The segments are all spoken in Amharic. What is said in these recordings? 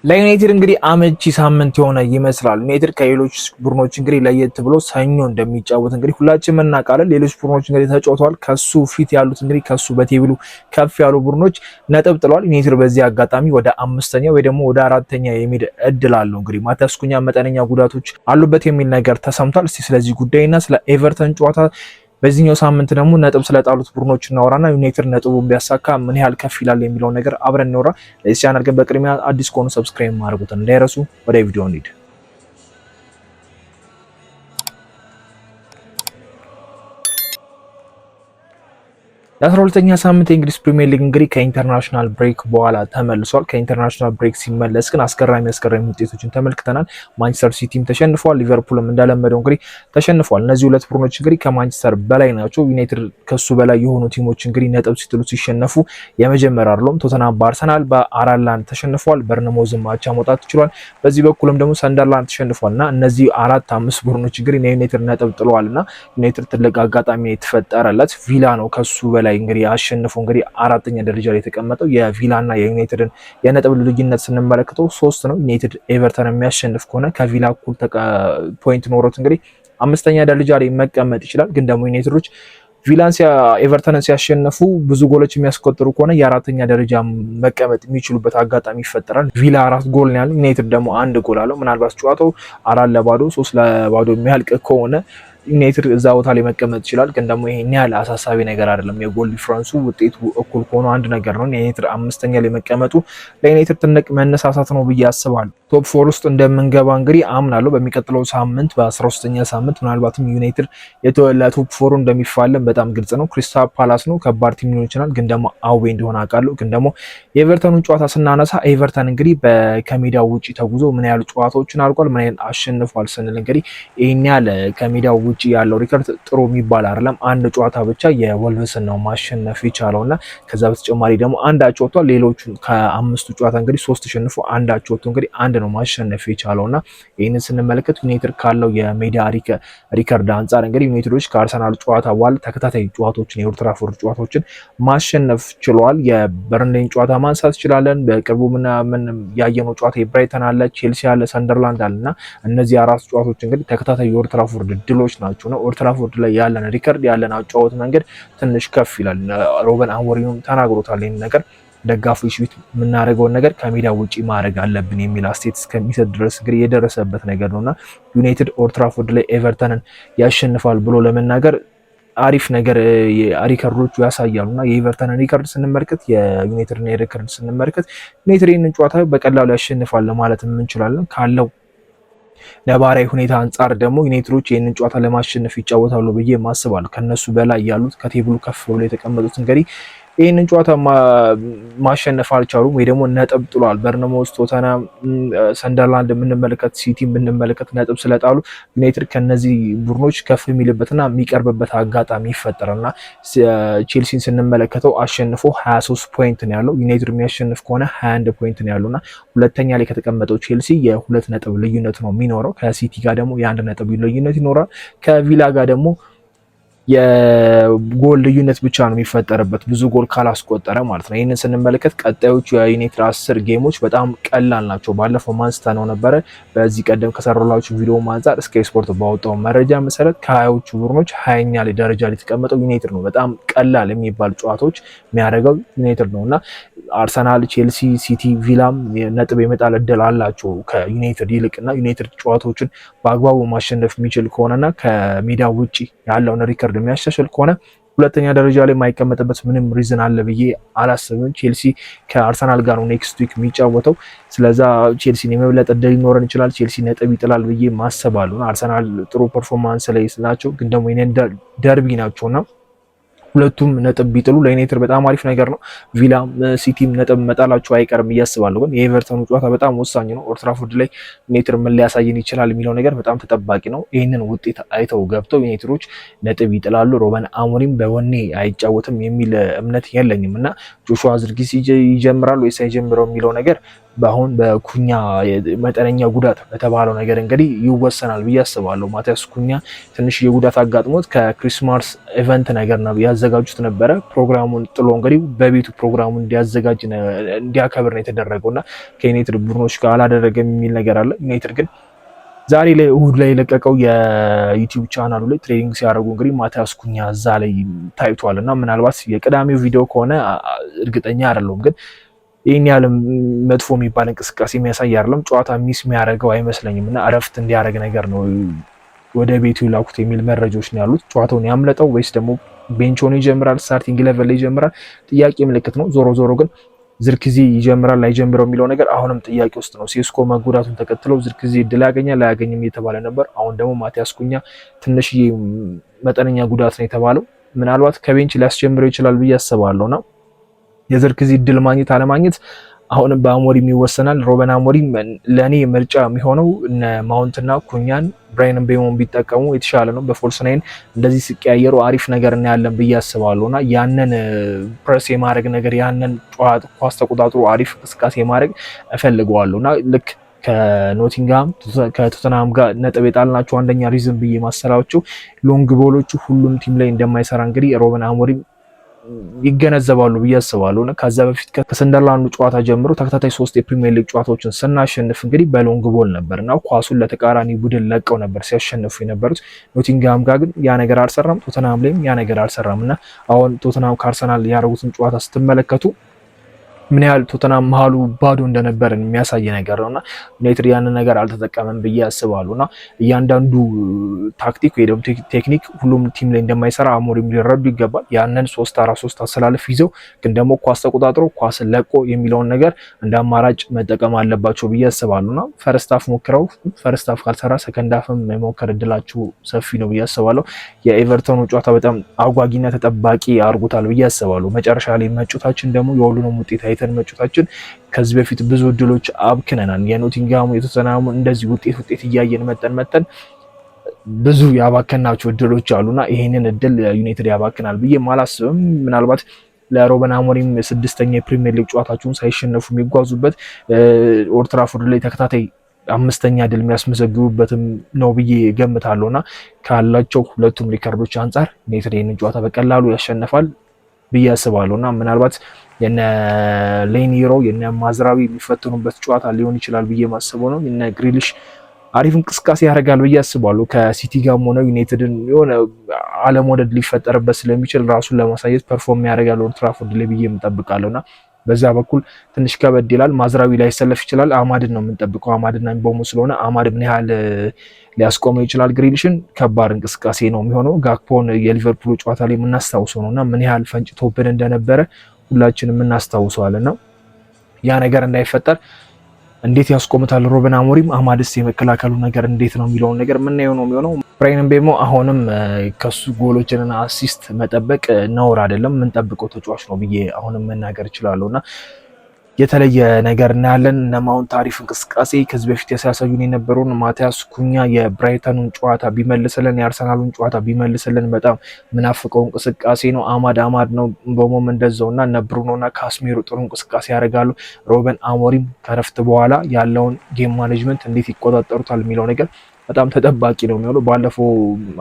ለዩናይትድ እንግዲህ አመቺ ሳምንት የሆነ ይመስላል። ዩናይትድ ከሌሎች ቡድኖች እንግዲህ ለየት ብሎ ሰኞ እንደሚጫወት እንግዲህ ሁላችንም እናውቃለን። ሌሎች ቡድኖች እንግዲህ ተጫውተዋል። ከሱ ፊት ያሉት እንግዲህ ከሱ በቴብሉ ከፍ ያሉ ቡድኖች ነጥብ ጥለዋል። ዩናይትድ በዚህ አጋጣሚ ወደ አምስተኛ ወይ ደግሞ ወደ አራተኛ የሚሄድ እድል አለው። እንግዲህ ማቲያስ ኩኛ መጠነኛ ጉዳቶች አሉበት የሚል ነገር ተሰምቷል። እስቲ ስለዚህ ጉዳይና ስለ ኤቨርተን ጨዋታ በዚህኛው ሳምንት ደግሞ ነጥብ ስለጣሉት ቡድኖች እናወራና ዩናይትድ ነጥቡን ቢያሳካ ምን ያህል ከፍ ይላል የሚለው ነገር አብረን እናወራ። ለዚህ ቻናል ግን በቅድሚያ አዲስ ከሆኑ ሰብስክራይብ ማድረጉትን እንዳይረሱ። ወደ ቪዲዮ እንሂድ። የ12ኛ ሳምንት የእንግሊዝ ፕሪሚየር ሊግ እንግዲህ ከኢንተርናሽናል ብሬክ በኋላ ተመልሷል። ከኢንተርናሽናል ብሬክ ሲመለስ ግን አስገራሚ ውጤቶችን ተመልክተናል። ማንቸስተር ሲቲም ተሸንፏል፣ ሊቨርፑልም እንደለመደው እንግዲህ ተሸንፏል። እነዚህ ሁለት ቡድኖች እንግዲህ ከማንቸስተር በላይ ናቸው። ዩናይትድ ከሱ በላይ የሆኑ ቲሞች እንግዲህ ነጥብ ሲጥሉ ሲሸነፉ የመጀመሪያ አይደለም። ቶተንሃም በአርሰናል በ4-1 ተሸንፏል። በርንሞዝም አቻ መውጣት ችሏል። በዚህ በኩልም ደግሞ ሰንደርላንድ ተሸንፏልና እነዚህ 4-5 ቡድኖች እንግዲህ የዩናይትድ ነጥብ ጥለዋልና ዩናይትድ ትልቅ አጋጣሚ የተፈጠረለት ቪላ ነው ከሱ በላይ እንግዲህ አሸንፎ እንግዲህ አራተኛ ደረጃ ላይ የተቀመጠው። የቪላና የዩናይትድን የነጥብ ልዩነት ስንመለከተው 3 ነው። ዩናይትድ ኤቨርተን የሚያሸንፍ ከሆነ ከቪላ እኩል ፖይንት ኖሮት እንግዲህ አምስተኛ ደረጃ ላይ መቀመጥ ይችላል። ግን ደግሞ ዩናይትዶች ኤቨርተንን ሲያሸንፉ ብዙ ጎሎች የሚያስቆጥሩ ከሆነ የአራተኛ ደረጃ መቀመጥ የሚችሉበት አጋጣሚ ይፈጠራል። ቪላ 4 ጎል ነው ያለው፣ ዩናይትድ ደግሞ 1 ጎል አለው። ምናልባት ጨዋታው 4-0 3-0 የሚያልቅ ከሆነ ዩናይትድ እዛ ቦታ ላይ መቀመጥ ይችላል። ግን ደግሞ ይሄን ያህል አሳሳቢ ነገር አይደለም። የጎል ዲፍረንሱ ውጤቱ እኩል ከሆነ አንድ ነገር ነው። ዩናይትድ አምስተኛ ላይ መቀመጡ ለዩናይትድ ትልቅ መነሳሳት ነው ብዬ አስባለሁ። ቶፕ 4 ውስጥ እንደምንገባ እንግዲህ አምናለሁ። በሚቀጥለው ሳምንት በ13ኛ ሳምንት ምናልባትም ዩናይትድ ለቶፕ 4 እንደሚፋለም በጣም ግልጽ ነው። ክሪስታል ፓላስ ነው፣ ከባድ ቲም ሊሆን ይችላል። ግን ደግሞ አዌ እንደሆነ አውቃለሁ። ግን ደግሞ የኤቨርተኑን ጨዋታ ስናነሳ ኤቨርተን እንግዲህ ከሜዳው ውጪ ተጉዞ ምን ያህል ጨዋታዎችን አድርጓል፣ ምን ያህል አሸንፏል ስንል እንግዲህ ይሄን ያህል ከሜዳው ውጪ ያለው ሪከርድ ጥሩ የሚባል አይደለም። አንድ ጨዋታ ብቻ የወልቭስን ነው ማሸነፍ የቻለውና ከዛ በተጨማሪ ደግሞ አንድ አቻ ወጥቷል። ሌሎቹ ከአምስቱ ጨዋታ እንግዲህ 3 ተሸንፎ አንድ አቻ ወጥቶ እንግዲህ አንድ ነው ማሸነፍ የቻለውና ይህንን ስንመለከት ዩናይትድ ካለው የሜዳ ሪከርድ አንጻር እንግዲህ ዩናይትዶች ከአርሰናል ጨዋታ በኋላ ተከታታይ ጨዋታዎችን የኦልድ ትራፎርድ ጨዋታዎችን ማሸነፍ ችለዋል። የበርንሌን ጨዋታ ማንሳት እንችላለን። በቅርቡ ምን ያየነው ጨዋታ የብራይተን አለ፣ ቼልሲ አለ፣ ሰንደርላንድ አለና እነዚህ 4 ጨዋታዎች እንግዲህ ተከታታይ የኦልድ ትራፎርድ ድሎች ናቸው ነው። ኦልድ ትራፎርድ ላይ ያለን ሪከርድ ያለን አጫወት መንገድ ትንሽ ከፍ ይላል። ሮበን አሞሪም ተናግሮታል ይሄን ነገር ደጋፊዎች ፊት የምናደርገውን ነገር ከሜዳ ውጪ ማድረግ አለብን የሚል አስተያየት እስከሚሰጥ ድረስ እንግዲህ የደረሰበት ነገር ነውና ዩናይትድ ኦልድ ትራፎርድ ላይ ኤቨርተንን ያሸንፋል ብሎ ለመናገር አሪፍ ነገር ሪከርዶቹ ያሳያሉና የኤቨርተንን ሪከርድ ስንመለከት የዩናይትድን ሪከርድ ስንመለከት ዩናይትድ ይህንን ጨዋታ በቀላሉ ያሸንፋል ማለት እንችላለን። ካለው ነባራዊ ሁኔታ አንጻር ደግሞ ዩናይትዶች ይህንን ጨዋታ ለማሸነፍ ይጫወታሉ ብዬ ማስባለሁ። ከነሱ በላይ ያሉት ከቴብሉ ከፍ ብሎ የተቀመጡት እንግዲህ ይህንን ጨዋታ ማሸነፍ አልቻሉም ወይ ደግሞ ነጥብ ጥሏል። በርንማውዝ፣ ቶተንሃም፣ ሰንደርላንድ የምንመለከት ሲቲ የምንመለከት ነጥብ ስለጣሉ ዩናይትድ ከነዚህ ቡድኖች ከፍ የሚልበትና የሚቀርብበት አጋጣሚ ይፈጠራልና ቼልሲን ስንመለከተው አሸንፎ 23 ፖይንት ነው ያለው። ዩናይትድ የሚያሸንፍ ከሆነ 21 ፖይንት ነው ያለውና ሁለተኛ ላይ ከተቀመጠው ቼልሲ የ2 ነጥብ ልዩነት ነው የሚኖረው። ከሲቲ ጋር ደግሞ የ1 ነጥብ ልዩነት ይኖራል። ከቪላ ጋር ደግሞ የጎል ልዩነት ብቻ ነው የሚፈጠርበት ብዙ ጎል ካላስቆጠረ ማለት ነው። ይህንን ስንመለከት ቀጣዮቹ የዩናይትድ 10 ጌሞች በጣም ቀላል ናቸው። ባለፈው ማንስተነው ነበረ። በዚህ ቀደም ከሰራላችሁ ቪዲዮ አንጻር ስካይ ስፖርት ባወጣው መረጃ መሰረት ከ20ዎቹ ቡድኖች 20ኛ ላይ ደረጃ ላይ የተቀመጠው ዩናይትድ ነው። በጣም ቀላል የሚባል ጨዋታዎች የሚያደርገው ዩናይትድ ነውና አርሰናል፣ ቼልሲ፣ ሲቲ፣ ቪላም ነጥብ የመጣል እድል አላቸው ከዩናይትድ ይልቅና ዩናይትድ ጨዋታዎችን በአግባቡ ማሸነፍ የሚችል ከሆነና ከሜዳ ውጪ ያለውን ሪከርድ የሚያሻሽል ከሆነ ሁለተኛ ደረጃ ላይ የማይቀመጥበት ምንም ሪዝን አለ ብዬ አላስብም። ቼልሲ ከአርሰናል ጋር ነው ኔክስት ዊክ የሚጫወተው። ስለዛ ቼልሲን የመብለጥ እድል ሊኖረን ይችላል። ቼልሲ ነጥብ ይጥላል ብዬ ማሰባለሁ። አርሰናል ጥሩ ፐርፎርማንስ ላይ ናቸው፣ ግን ደግሞ ደርቢ ናቸውና ሁለቱም ነጥብ ቢጥሉ ለዩናይትድ በጣም አሪፍ ነገር ነው። ቪላም ሲቲም ነጥብ መጣላቸው አይቀርም እያስባለሁ። ግን የኤቨርተኑ ጨዋታ በጣም ወሳኝ ነው። ኦልድ ትራፎርድ ላይ ዩናይትድ ምን ሊያሳየን ይችላል የሚለው ነገር በጣም ተጠባቂ ነው። ይህንን ውጤት አይተው ገብተው ዩናይትዶች ነጥብ ይጥላሉ። ሮበን አሞሪም በወኔ አይጫወትም የሚል እምነት የለኝም እና ጆሹዋ ዝርጊስ ይጀምራል ወይስ አይጀምረው የሚለው ነገር በአሁን በኩኛ መጠነኛ ጉዳት በተባለው ነገር እንግዲህ ይወሰናል ብዬ አስባለሁ። ማቲያስ ኩኛ ትንሽ የጉዳት አጋጥሞት ከክሪስማስ ኢቨንት ነገር ነው ያዘጋጁት ነበረ። ፕሮግራሙን ጥሎ እንግዲህ በቤቱ ፕሮግራሙን እንዲያከብር ነው የተደረገውና ከዩናይትድ ቡድኖች ጋር አላደረገም የሚል ነገር አለ። ዩናይትድ ግን ዛሬ ላይ እሁድ ላይ የለቀቀው የዩቲዩብ ቻናሉ ላይ ትሬኒንግ ሲያደርጉ እንግዲህ ማቲያስ ኩኛ እዛ ላይ ታይቷል እና ምናልባት የቅዳሜው ቪዲዮ ከሆነ እርግጠኛ አይደለሁም ግን ይህን ያህል መጥፎ የሚባል እንቅስቃሴ የሚያሳይ አይደለም። ጨዋታ ሚስ የሚያደርገው አይመስለኝም እና እረፍት እንዲያደርግ ነገር ነው ወደ ቤቱ ይላኩት የሚል መረጃዎች ነው ያሉት። ጨዋታውን ያምለጠው ወይስ ደግሞ ቤንች ሆኖ ይጀምራል፣ ስታርቲንግ ሌቨል ላይ ይጀምራል? ጥያቄ ምልክት ነው። ዞሮ ዞሮ ግን ዝርክዚ ይጀምራል አይጀምረው የሚለው ነገር አሁንም ጥያቄ ውስጥ ነው። ሴስኮ መጎዳቱን ተከትለው ዝርክዚ እድል ያገኛል አያገኝም እየተባለ ነበር። አሁን ደግሞ ማቲያስ ኩኛ ትንሽዬ መጠነኛ ጉዳት ነው የተባለው። ምናልባት ከቤንች ሊያስጀምረው ይችላል ብዬ አስባለሁና የዝርክዚ እድል ማግኘት አለማግኘት አሁንም በአሞሪም ይወሰናል። ሮበን አሞሪም ለእኔ ምርጫ የሚሆነው እነ ማውንትና ኩኛን ብራያን ምቤሞን ቢጠቀሙ የተሻለ ነው። በፎልስ ናይን እንደዚህ ሲቀያየሩ አሪፍ ነገር እናያለን ብዬ አስባለሁ እና ያንን ፕሬስ የማድረግ ነገር ያንን ኳስ ተቆጣጥሮ አሪፍ እንቅስቃሴ ማድረግ እፈልገዋለሁ እና ልክ ከኖቲንግሃም ከቶተንሃም ጋር ነጥብ የጣልናቸው አንደኛ ሪዝን ብዬ ማሰላቸው ሎንግ ቦሎቹ ሁሉም ቲም ላይ እንደማይሰራ እንግዲህ ሮበን አሞሪም ይገነዘባሉ ብዬ አስባለሁ። ከዛ በፊት ከሰንደርላንዱ ጨዋታ ጀምሮ ተከታታይ 3 የፕሪሚየር ሊግ ጨዋታዎችን ስናሸንፍ እንግዲህ በሎንግ ቦል ነበርና ኳሱን ለተቃራኒ ቡድን ለቀው ነበር ሲያሸንፉ የነበሩት። ኖቲንግሃም ጋር ግን ያ ነገር አልሰራም፣ ቶተንሃም ላይም ያ ነገር አልሰራም እና አሁን ቶተንሃም ከአርሰናል ያደረጉትን ጨዋታ ስትመለከቱ ምን ያህል ቶተንሃም መሀሉ ባዶ እንደነበር የሚያሳይ ነገር ነውና ዩናይትድ ያንን ነገር አልተጠቀመም ብዬ አስባለሁና እያንዳንዱ ታክቲክ ወይ ደግሞ ቴክኒክ ሁሉም ቲም ላይ እንደማይሰራ አሞሪም ሊረዱ ይገባል። ያንን 3-4-3 አሰላለፍ ይዘው ግን ደግሞ ኳስ ተቆጣጥሮ ኳስ ለቆ የሚለውን ነገር እንደ አማራጭ መጠቀም አለባቸው ብዬ አስባለሁና ፈርስት ሃፍ ሞክረው ፈርስት ሃፍ ካልሰራ ሰከንድ ሃፍም የሞከር እድላቸው ሰፊ ነው ብዬ አስባለሁ። የኤቨርተኑ ጨዋታ በጣም አጓጊና ተጠባቂ አድርጎታል ብዬ አስባለሁ። መጨረሻ ላይ መጫወታችን ደግሞ የሁሉንም ውጤት አይተን መጫወታችን ከዚህ በፊት ብዙ እድሎች አብክነናል። የኖቲንግሃሙ የቶተንሃሙ እንደዚህ ውጤት እያየን መጠን ብዙ ያባከናቸው እድሎች አሉና ይሄንን እድል ዩናይትድ ያባክናል ብዬ ማላስብም። ምናልባት ለሮበን አሞሪም 6ኛ የፕሪሚየር ሊግ ጨዋታቸውን ሳይሸነፉ የሚጓዙበት ኦልድ ትራፎርድ ላይ ተከታታይ 5ኛ ድል የሚያስመዘግቡበትም ነው ብዬ ገምታለሁና ካላቸው ሁለቱም ሪከርዶች አንጻር ዩናይትድ ይህንን ጨዋታ በቀላሉ ያሸንፋል ብዬ አስባለሁና ምናልባት የነ ሌኒሮ የነ ማዝራዊ የሚፈተኑበት ጨዋታ ሊሆን ይችላል ብዬ ማስበው ነው። የነ ግሪሊሽ አሪፍ እንቅስቃሴ ያደርጋል ብዬ አስባለሁ። ከሲቲ ጋር ሆነው ዩናይትድን የሆነ አለመውደድ ሊፈጠርበት ስለሚችል ራሱን ለማሳየት ፐርፎርም ያደርጋል ኦልድ ትራፎርድ ላይ ብዬ የምጠብቃለሁና በዛ በኩል ትንሽ ከበድ ይላል። ማዝራዊ ላይ ሰለፍ ይችላል። አማድን ነው የምንጠብቀው። አማድና ምቤሞ ስለሆነ አማድ ምን ያህል ሊያስቆመው ይችላል ግሪሊሽን ከባድ እንቅስቃሴ ነው የሚሆነው። ጋክፖን የሊቨርፑል ጨዋታ ላይ የምናስታውሰው ነውና ምን ያህል ፈንጭቶብን እንደነበረ ሁላችንም እናስታውሰዋልና ያ ነገር እንዳይፈጠር እንዴት ያስቆሙታል ሮበን አሞሪም? አማድስ የመከላከሉ ነገር እንዴት ነው የሚለውን ነገር የምናየው ነው የሚሆነው። ብራያን ምቤሞ አሁንም ከሱ ጎሎችንና አሲስት መጠበቅ ነውር አይደለም፣ የምንጠብቀው ተጫዋች ነው ብዬ አሁንም መናገር እችላለሁና የተለየ ነገር እናያለን። እነ ማውንት አሪፍ እንቅስቃሴ ከዚህ በፊት ያሳዩን የነበረውን ማቲያስ ኩኛ የብራይተኑን ጨዋታ ቢመልስልን የአርሰናሉን ጨዋታ ቢመልስልን በጣም ምናፍቀው እንቅስቃሴ ነው። አማድ ነው በሞም እንደዛውና እነ ብሩኖና ካስሜሮ ጥሩ እንቅስቃሴ ያደርጋሉ። ሮበን አሞሪም ከረፍት በኋላ ያለውን ጌም ማኔጅመንት እንዴት ይቆጣጠሩታል የሚለው ነገር በጣም ተጠባቂ ነው የሚሆነው። ባለፈው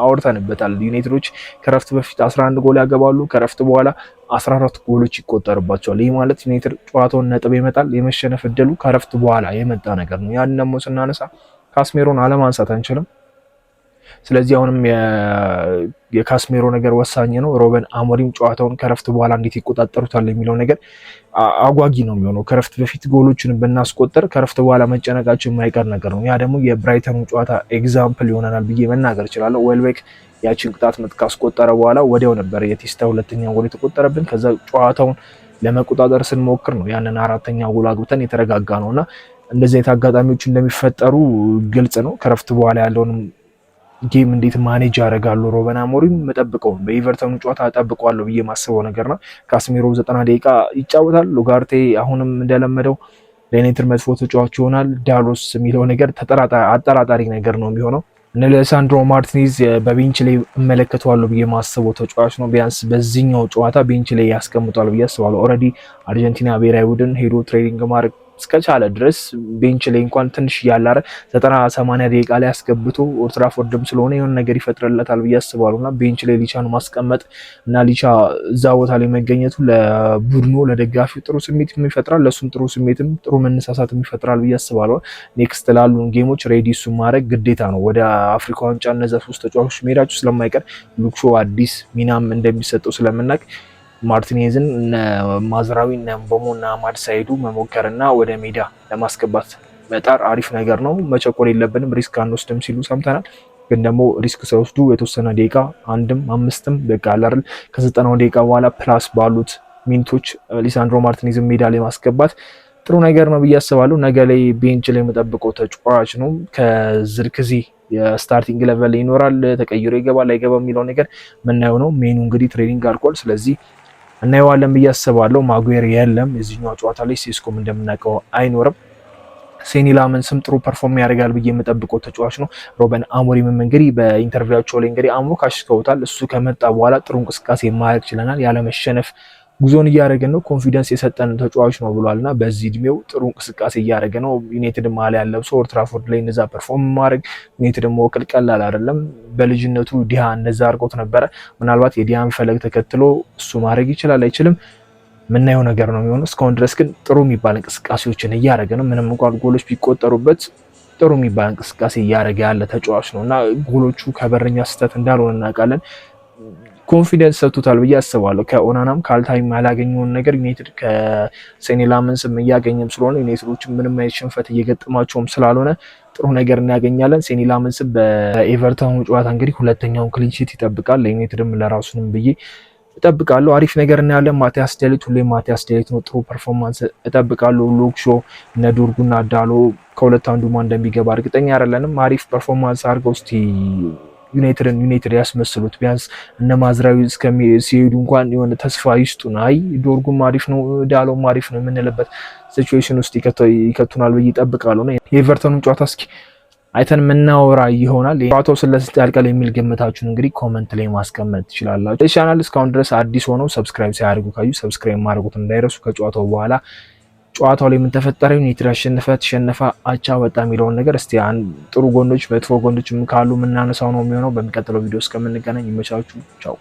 አውርተንበታል። ዩናይትዶች ከረፍት በፊት 11 ጎል ያገባሉ፣ ከረፍት በኋላ 14 ጎሎች ይቆጠርባቸዋል። ይህ ማለት ዩናይትድ ጨዋታውን ነጥብ ይመጣል፣ የመሸነፍ እድሉ ከረፍት በኋላ የመጣ ነገር ነው። ያን ደግሞ ስናነሳ ካስሜሮን አለማንሳት አንችልም። ስለዚህ አሁንም የካስሜሮ ነገር ወሳኝ ነው። ሮበን አሞሪም ጨዋታውን ከረፍት በኋላ እንዴት ይቆጣጠሩታል የሚለው ነገር አጓጊ ነው የሚሆነው። ከረፍት በፊት ጎሎችን ብናስቆጠር ከረፍት በኋላ መጨነቃችን የማይቀር ነገር ነው። ያ ደግሞ የብራይተኑ ጨዋታ ኤግዛምፕል ይሆነናል ብዬ መናገር እችላለሁ። ዌልቤክ ያችን ቅጣት ምት ካስቆጠረ በኋላ ወዲያው ነበር የቴስታ ሁለተኛ ጎል የተቆጠረብን። ከዛ ጨዋታውን ለመቆጣጠር ስንሞክር ነው ያንን 4ኛ ጎል አግብተን የተረጋጋ ነውና እንደዚህ አይነት አጋጣሚዎች እንደሚፈጠሩ ግልጽ ነው። ከረፍት በኋላ ያለውንም ጌም እንዴት ማኔጅ ያደርጋሉ ሮበን አሞሪም መጠብቀው በኤቨርተኑ ጨዋታ ጠብቀዋለሁ ብዬ ማስበው ነገር ነው። ካስሜሮ 90 ደቂቃ ይጫወታል። ሉጋርቴ አሁንም እንደለመደው ለዩናይትድ መጥፎ ተጫዋች ይሆናል። ዳሎስ የሚለው ነገር አጠራጣሪ ነገር ነው የሚሆነው። እነ ሌሳንድሮ ማርቲኔዝ በቤንች ላይ እመለከተዋለሁ ብዬ ማስበው ተጫዋች ነው። ቢያንስ በዚህኛው ጨዋታ ቤንች ላይ ያስቀምጧል ብዬ አስባለሁ። ኦልሬዲ አርጀንቲና ብሔራዊ ቡድን ሄዶ ትሬኒንግ ማድረግ እስከቻለ ድረስ ቤንች ላይ እንኳን ትንሽ ያላረ 90-80 ደቂቃ ላይ አስገብቶ ኦልድ ትራፎርድም ስለሆነ የሆነ ነገር ይፈጥርለታል ብዬ አስባለሁና ቤንች ላይ ሊቻን ማስቀመጥ እና ሊቻ እዛ ቦታ ላይ መገኘቱ ለቡድኑ ለደጋፊው ጥሩ ስሜት ይፈጥራል፣ ለሱም ጥሩ ስሜትም ጥሩ መነሳሳትም ይፈጥራል ብዬ አስባለሁ። ኔክስት ላሉ ጌሞች ሬዲ እሱ ማድረግ ግዴታ ነው። ወደ አፍሪካ ዋንጫ እነዛ 3 ተጫዋቾች መሄዳቸው ስለማይቀር ሉክሾ አዲስ ሚናም እንደሚሰጠው ስለምናውቅ ማርቲኔዝን ማዝራዊ ቦሞ እና አማድ ሳይዱ መሞከርና ወደ ሜዳ ለማስገባት መጣር አሪፍ ነገር ነው። መቸኮል የለብንም፣ ሪስክ አንወስድም ሲሉ ሰምተናል። ግን ደግሞ ሪስክ ሳይወስዱ የተወሰነ ደቂቃ 1ም 5ም በቃ አላርል ከ90 ደቂቃ በኋላ ፕላስ ባሉት ሚኒቶች ሊሳንድሮ ማርቲኔዝን ሜዳ ላይ ማስገባት ጥሩ ነገር ነው ብዬ አስባለሁ። ነገ ላይ ቤንች ላይ የምጠብቀው ተጫዋች ነው ከዝርክዚ የስታርቲንግ ሌቨል ይኖራል፣ ተቀይሮ ይገባል አይገባም የሚለው ነገር ምናየው ነው። ሜኑ እንግዲህ ትሬኒንግ አልቋል፣ ስለዚህ እናየዋለን ብዬ አስባለሁ። ማጉዌር የለም የዚህኛው ጨዋታ ላይ፣ ሴስኮም እንደምናውቀው አይኖርም። ሴኒ ላመንስም ጥሩ ፐርፎርም ያደርጋል ብዬ የምጠብቀው ተጫዋች ነው። ሮበን አሞሪምም እንግዲህ በኢንተርቪዋቸው ላይ እንግዲህ አሞካሽተውታል። እሱ ከመጣ በኋላ ጥሩ እንቅስቃሴ ማድረግ ችለናል፣ ያለመሸነፍ ጉዞን እያደረገ ነው፣ ኮንፊደንስ የሰጠን ተጫዋች ነው ብሏልና በዚህ እድሜው ጥሩ እንቅስቃሴ እያደረገ ነው። ዩናይትድ ማሊያ ለብሶ ኦልድ ትራፎርድ ላይ እነዛ ፐርፎርም ማድረግ ዩናይትድ ደግሞ ቀላል አይደለም። በልጅነቱ ዲሃ እነዛ አድርጎት ነበረ። ምናልባት የዲሃን ፈለግ ተከትሎ እሱ ማድረግ ይችላል አይችልም ምናየው ነገር ነው የሚሆነው። እስካሁን ድረስ ግን ጥሩ የሚባል እንቅስቃሴዎችን እያደረገ ነው። ምንም እንኳን ጎሎች ቢቆጠሩበት ጥሩ የሚባል እንቅስቃሴ እያደረገ ያለ ተጫዋች ነው እና ጎሎቹ ከበረኛ ስህተት እንዳልሆነ እናውቃለን። ኮንፊደንስ ሰጥቶታል ብዬ አስባለሁ። ከኦናናም ካልታይም ያላገኘውን ነገር ዩናይትድ ከሴኒ ላመንስም እያገኘም ስለሆነ ዩናይትዶችም ምንም አይነት ሽንፈት እየገጠማቸውም ስላልሆነ ጥሩ ነገር እናገኛለን። ሴኒ ላመንስም በኤቨርተኑ ጨዋታ እንግዲህ ሁለተኛውን ክሊንሺት ይጠብቃል። ለዩናይትድም ለራሱንም ብዬ እጠብቃለሁ። አሪፍ ነገር እናያለን። ማቲያስ ዴሊት ሁሌም ማቲያስ ዴሊት ነው። ጥሩ ፐርፎርማንስ እጠብቃለሁ። ሉክሾ እነ ዶርጉና ዳሎ ከሁለት አንዱ ማን እንደሚገባ እርግጠኛ አይደለንም። አሪፍ ፐርፎርማንስ አድርገው እስቲ ዩናይትድ ያስመስሉት። ቢያንስ እነ ማዝራዊ ሲሄዱ እንኳን የሆነ ተስፋ ይስጡን። አይ ዶርጉም አሪፍ ነው ዳሎም አሪፍ ነው የምንልበት ሲቹዌሽን ውስጥ ይከቱናል ብዬ እጠብቃለሁ። የኤቨርተኑን ጨዋታ እስኪ አይተን የምናወራ ይሆናል። ጨዋታው ስለስንት ያልቃል የሚል ግምታችሁን እንግዲህ ኮመንት ላይ ማስቀመጥ ትችላላችሁ። ቻናል እስካሁን ድረስ አዲስ ሆነው ሰብስክራይብ ሳያደርጉ ካዩ ሰብስክራይብ ማድረጉት እንዳይረሱ። ከጨዋታው በኋላ ጨዋታው ላይ ምን ተፈጠረ፣ ዩናይትድ አሸነፈ ተሸነፈ አቻ ወጣ የሚለውን ነገር እስቲ ጥሩ ጎኖች መጥፎ ጎኖችም ካሉ የምናነሳው ነው የሚሆነው። በሚቀጥለው ቪዲዮ እስከምንገናኝ ይመቻችሁ። ቻው።